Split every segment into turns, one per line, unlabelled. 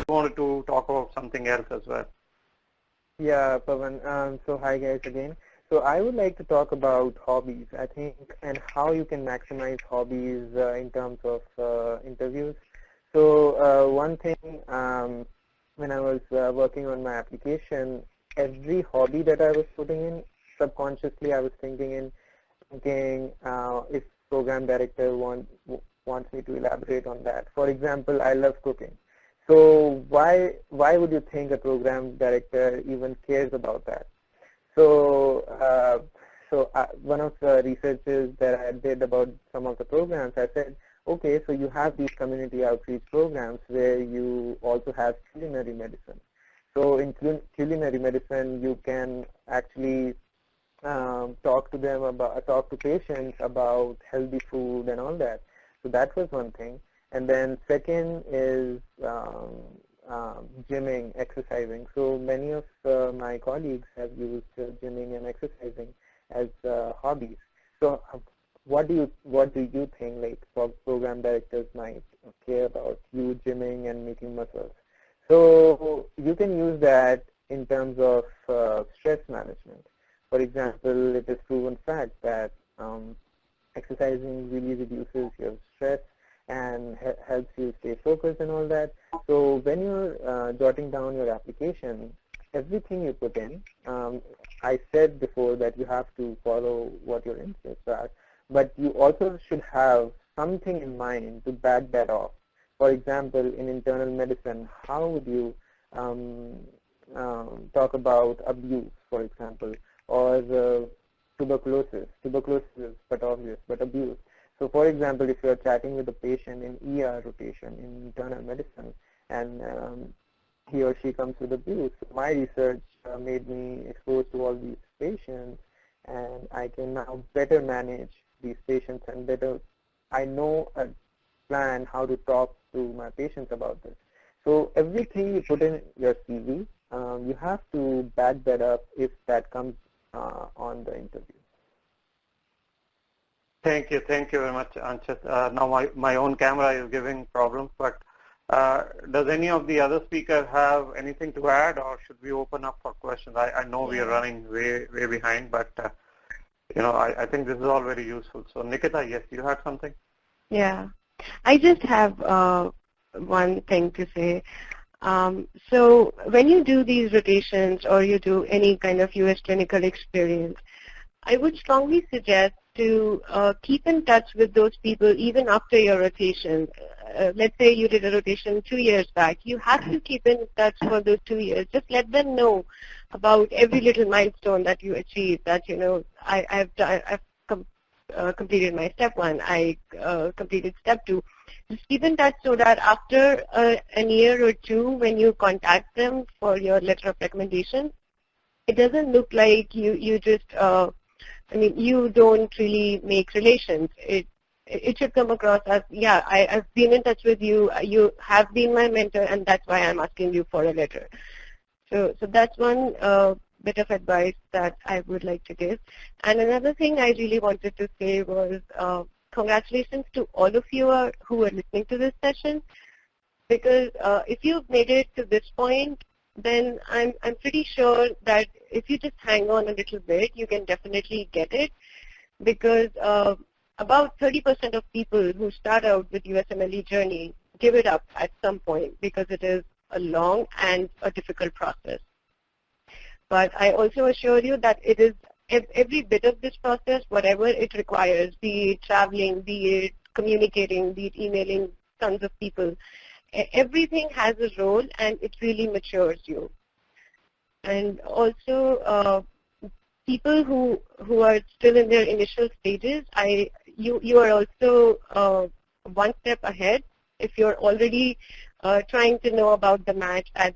wanted to talk about something else as well.
Yeah, Pavan. So hi guys again. So I would like to talk about hobbies, I think, and how you can maximize hobbies in terms of interviews. So one thing, when I was working on my application, every hobby that I was putting in, subconsciously I was thinking if program director wants me to elaborate on that. For example, I love cooking. So why would you think a program director even cares about that? So one of the researches that I did about some of the programs, I said, okay, so you have these community outreach programs where you also have culinary medicine. So in culinary medicine, you can actually talk to patients about healthy food and all that. So that was one thing. And then second is gymming, exercising. So many of my colleagues have used gymming and exercising as hobbies. So what do you think, like, program directors might care about you gymming and making muscles? So you can use that in terms of stress management. For example, it is proven fact that exercising really reduces your stress and helps you stay focused and all that. So when you're jotting down your application, everything you put in, I said before that you have to follow what your interests are, but you also should have something in mind to back that off. For example, in internal medicine, how would you talk about abuse, for example, or tuberculosis but obvious, but abuse. So for example, if you're chatting with a patient in ER rotation in internal medicine and he or she comes with abuse, my research made me exposed to all these patients, and I can now better manage these patients and I know a plan how to talk to my patients about this. So everything you put in your CV, you have to back that up if that comes on the interview.
Thank you very much, Anchit. Now my own camera is giving problems, but does any of the other speakers have anything to add, or should we open up for questions? I know we are running way behind, but I think this is all very useful. So Nikita, yes, you had something?
Yeah, I just have one thing to say. So when you do these rotations or you do any kind of US clinical experience, I would strongly suggest to keep in touch with those people even after your rotation. Let's say you did a rotation 2 years back. You have to keep in touch for those 2 years. Just let them know about every little milestone that you achieved, that, I've completed my step 1, I completed step 2. Just keep in touch so that after a year or 2, when you contact them for your letter of recommendation, it doesn't look like you just, you don't really make relations. It should come across as, yeah, I've been in touch with you, you have been my mentor, and that's why I'm asking you for a letter. So that's one bit of advice that I would like to give. And another thing I really wanted to say was congratulations to all of you who are listening to this session, because if you've made it to this point, then I'm pretty sure that if you just hang on a little bit, you can definitely get it, because about 30% of people who start out with USMLE journey give it up at some point because it is a long and a difficult process. But I also assure you that it is every bit of this process, whatever it requires, be it traveling, be it communicating, be it emailing tons of people, everything has a role, and it really matures you. And also, people who are still in their initial stages, you are also one step ahead if you're already trying to know about the match at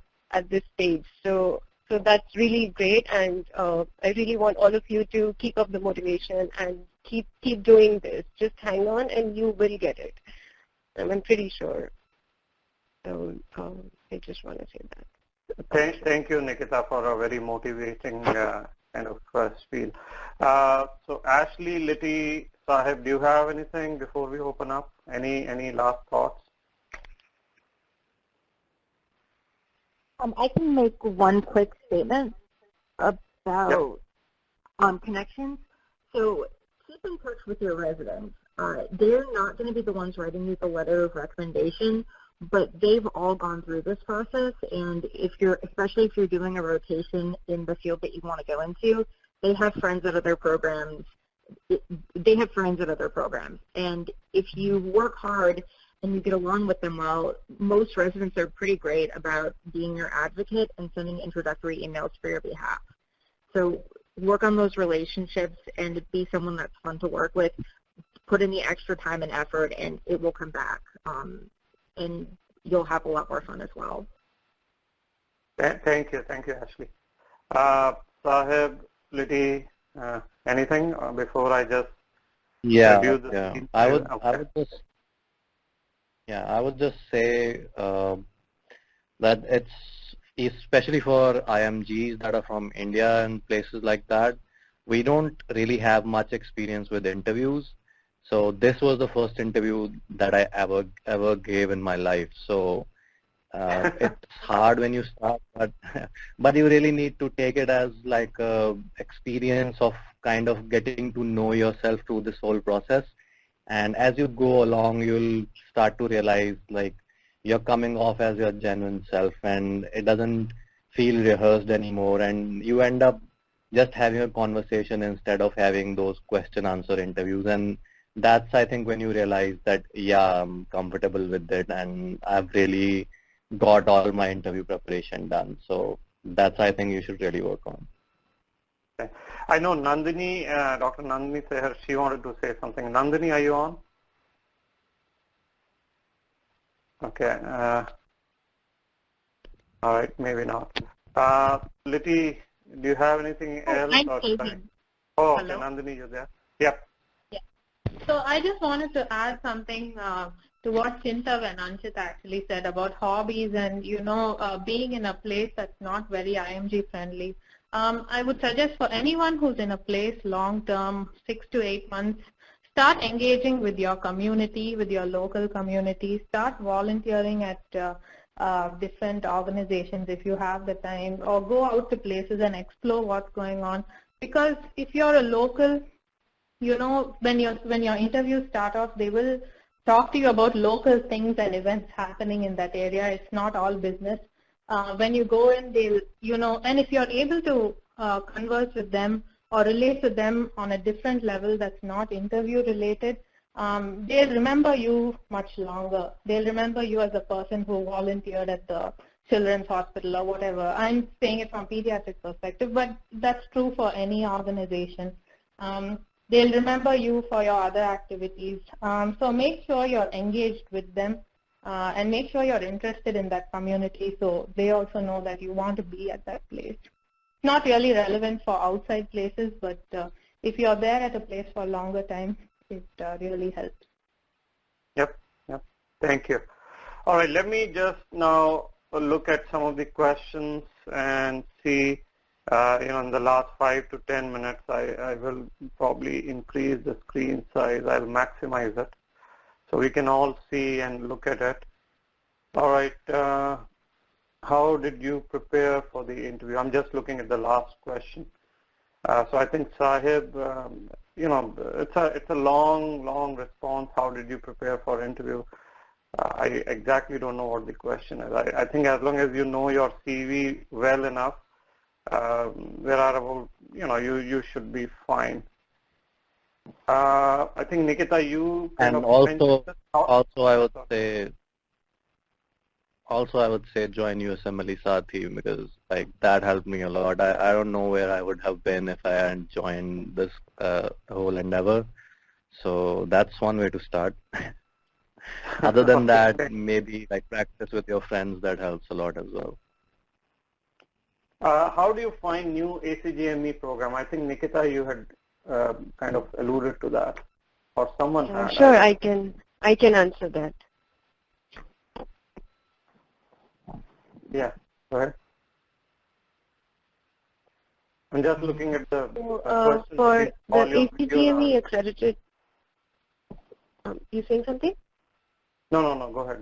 this stage. So that's really great, and I really want all of you to keep up the motivation and keep doing this. Just hang on, and you will get it. I'm pretty sure. So I just want to say that.
Thank you, Nikita, for a very motivating kind of spiel. So Ashley, Liti, Sahib, do you have anything before we open up? Any last thoughts?
I can make one quick statement about connections. So keep in touch with your residents. They're not going to be the ones writing you the letter of recommendation, but they've all gone through this process. And especially if you're doing a rotation in the field that you want to go into, they have friends at other programs. And if you work hard and you get along with them well, most residents are pretty great about being your advocate and sending introductory emails for your behalf. So work on those relationships and be someone that's fun to work with. Put in the extra time and effort, and it will come back. And you'll have a lot more fun as well.
Thank you, Ashley. Sahib, Liti, anything before I just review the screen?
I would just say that it's especially for IMGs that are from India and places like that, we don't really have much experience with interviews. So this was the first interview that I ever gave in my life. So it's hard when you start, but you really need to take it as like a experience of kind of getting to know yourself through this whole process. And as you go along, you'll start to realize like you're coming off as your genuine self, and it doesn't feel rehearsed anymore, and you end up just having a conversation instead of having those question-answer interviews. And that's, I think, when you realize that, yeah, I'm comfortable with it and I've really got all my interview preparation done. So that's, I think, you should really work on.
Okay. I know Nandini, Dr. Nandini Seher, she wanted to say something. Nandini, are you on? Okay. All right, maybe not. Liti, do you have anything else?
I'm
or
Stephen.
Oh, okay,
Hello?
Nandini, you there? Yep.
So I just wanted to add something to what Chintav and Anchit actually said about hobbies and, being in a place that's not very IMG friendly. I would suggest for anyone who's in a place long-term, 6 to 8 months, start engaging with your community, with your local community. Start volunteering at different organizations if you have the time, or go out to places and explore what's going on. Because if you're a local, when your interviews start off, they will talk to you about local things and events happening in that area. It's not all business. When you go in, they'll, and if you're able to converse with them or relate to them on a different level that's not interview related, they'll remember you much longer. They'll remember you as a person who volunteered at the children's hospital or whatever. I'm saying it from pediatric perspective, but that's true for any organization. They'll remember you for your other activities. So make sure you're engaged with them and make sure you're interested in that community so they also know that you want to be at that place. Not really relevant for outside places, but if you're there at a place for a longer time, it really helps.
Yep. Thank you. All right, let me just now look at some of the questions and see, in the last 5 to 10 minutes, I will probably increase the screen size. I'll maximize it so we can all see and look at it. All right. How did you prepare for the interview? I'm just looking at the last question. So I think Sahib, it's a long response. How did you prepare for interview? I exactly don't know what the question is. I think as long as you know your CV well enough, there are about, you should be fine. I think Nikita, you kind
and
of
also I would say join USMLE Sathi, because like that helped me a lot. I don't know where I would have been if I hadn't joined this whole endeavor. So that's one way to start. Other than that, maybe like practice with your friends, that helps a lot as well.
How do you find new ACGME program? I think Nikita, you had kind of alluded to that, or someone had.
Sure, I can answer that.
Yeah, go ahead. I'm just looking at the question.
For the ACGME accredited, you saying something?
No, go ahead.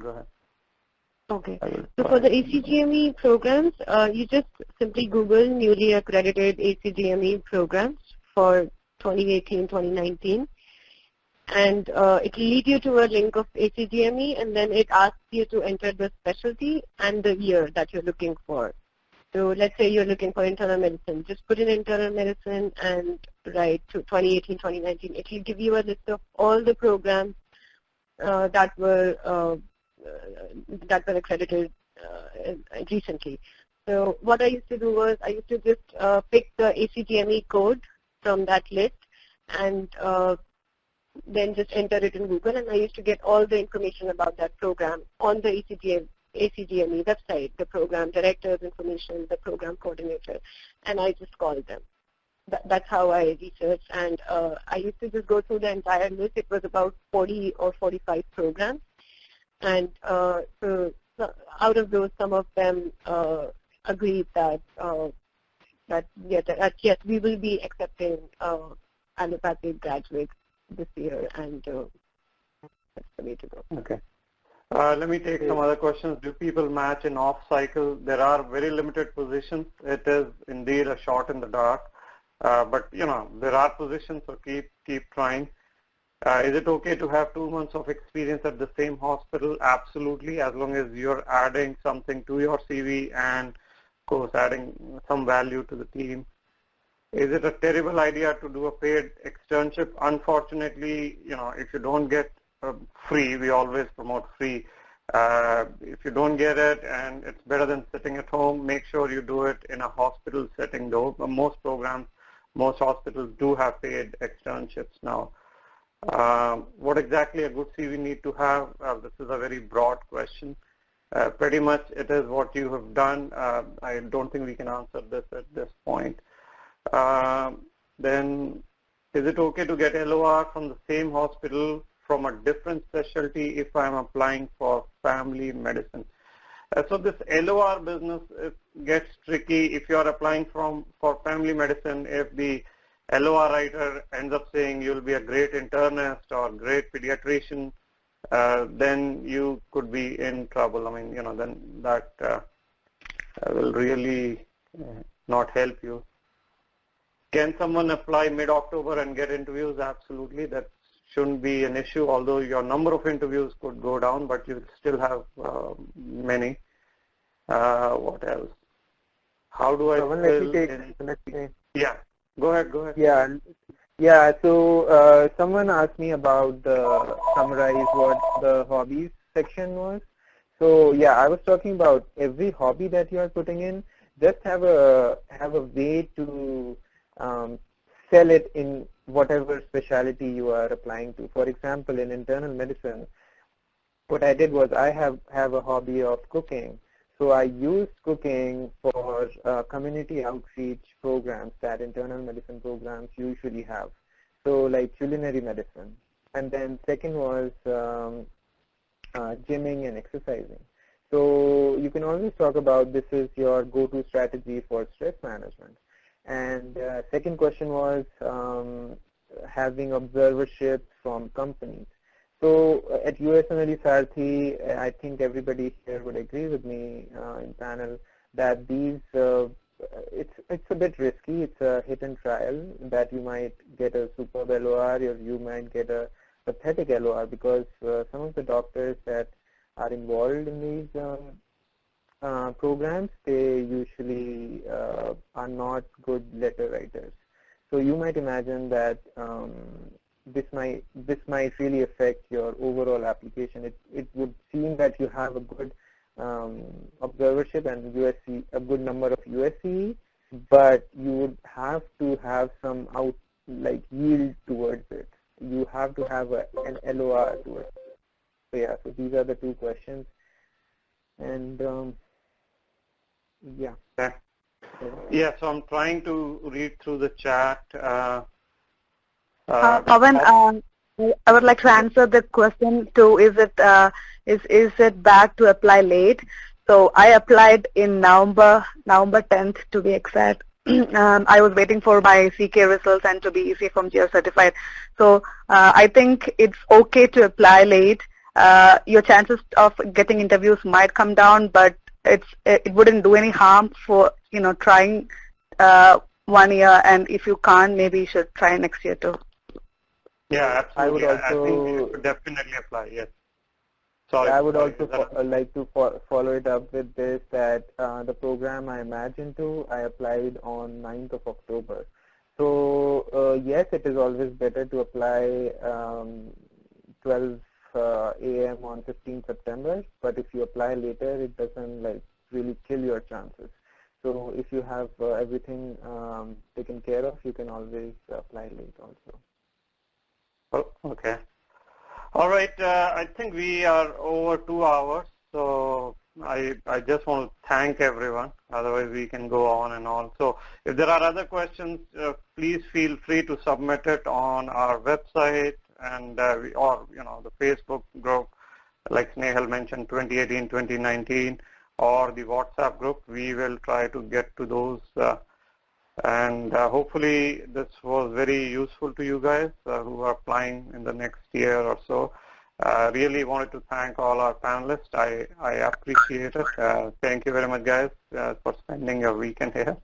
Okay. So for the ACGME programs, you just simply Google newly accredited ACGME programs for 2018-2019, and it will lead you to a link of ACGME, and then it asks you to enter the specialty and the year that you're looking for. So let's say you're looking for internal medicine. Just put in internal medicine and write to 2018-2019. It will give you a list of all the programs that were accredited recently. So what I used to do was I used to just pick the ACGME code from that list and then just enter it in Google, and I used to get all the information about that program on the ACGME website, the program director's information, the program coordinator, and I just called them. That's how I researched, and I used to just go through the entire list. It was about 40 or 45 programs, and so out of those, some of them agreed that yes, we will be accepting allopathic graduates this year, and that's the way to go.
Okay. Let me take some other questions. Do people match in off cycle? There are very limited positions. It is indeed a shot in the dark, but there are positions, so keep trying. Is it okay to have 2 months of experience at the same hospital? Absolutely, as long as you're adding something to your CV and, of course, adding some value to the team. Is it a terrible idea to do a paid externship? Unfortunately, if you don't get free, we always promote free. If you don't get it and it's better than sitting at home, make sure you do it in a hospital setting though. Most hospitals do have paid externships now. What exactly a good CV need to have? This is a very broad question. Pretty much it is what you have done. I don't think we can answer this at this point. Then is it okay to get LOR from the same hospital from a different specialty if I'm applying for family medicine? So this LOR business gets tricky if you're applying for family medicine. If the LOR writer ends up saying you'll be a great internist or great pediatrician, then you could be in trouble. I mean, then that will really not help you. Can someone apply mid-October and get interviews? Absolutely. That shouldn't be an issue, although your number of interviews could go down, but you still have many. What else? How do I Yeah. Go ahead.
Yeah. So someone asked me about summarize what the hobbies section was. So yeah, I was talking about every hobby that you are putting in. Just have a way to sell it in whatever specialty you are applying to. For example, in internal medicine, what I did was I have a hobby of cooking. So I used cooking for community outreach programs that internal medicine programs usually have. So like culinary medicine. And then second was gymming and exercising. So you can always talk about this is your go-to strategy for stress management. And second question was having observerships from companies. So at USMLE Sarthi, I think everybody here would agree with me in panel that these, it's a bit risky. It's a hit and trial that you might get a superb LOR or you might get a pathetic LOR because some of the doctors that are involved in these programs, they usually are not good letter writers. So you might imagine that this might really affect your overall application. It would seem that you have a good observership and USC, a good number of USC, but you would have to have some yield towards it. You have to have an LOR towards it. So yeah, so these are the two questions. And yeah.
Yeah, so I'm trying to read through the chat.
Pawan, I would like to answer the question too. Is it bad to apply late? So I applied in November 10th to be exact. I was waiting for my CK results and to be EC from GR certified. So I think it's okay to apply late. your chances of getting interviews might come down, but it wouldn't do any harm for trying 1 year, and if you can't, maybe you should try next year too.
Yeah, absolutely.
I would also,
I think you should definitely apply. Yes. Sorry.
I would also like to follow it up with this, that the program I imagined to, I applied on 9th of October. So yes, it is always better to apply 12 a.m. on 15 September, but if you apply later, it doesn't really kill your chances. So if you have everything taken care of, you can always apply late also.
Oh, okay. All right. I think we are over 2 hours, so I just want to thank everyone. Otherwise, we can go on and on. So if there are other questions, please feel free to submit it on our website and or the Facebook group, like Snehal mentioned, 2018-2019, or the WhatsApp group. We will try to get to those. And hopefully this was very useful to you guys who are applying in the next year or so. Really wanted to thank all our panelists. I appreciate it. Thank you very much, guys, for spending your weekend here.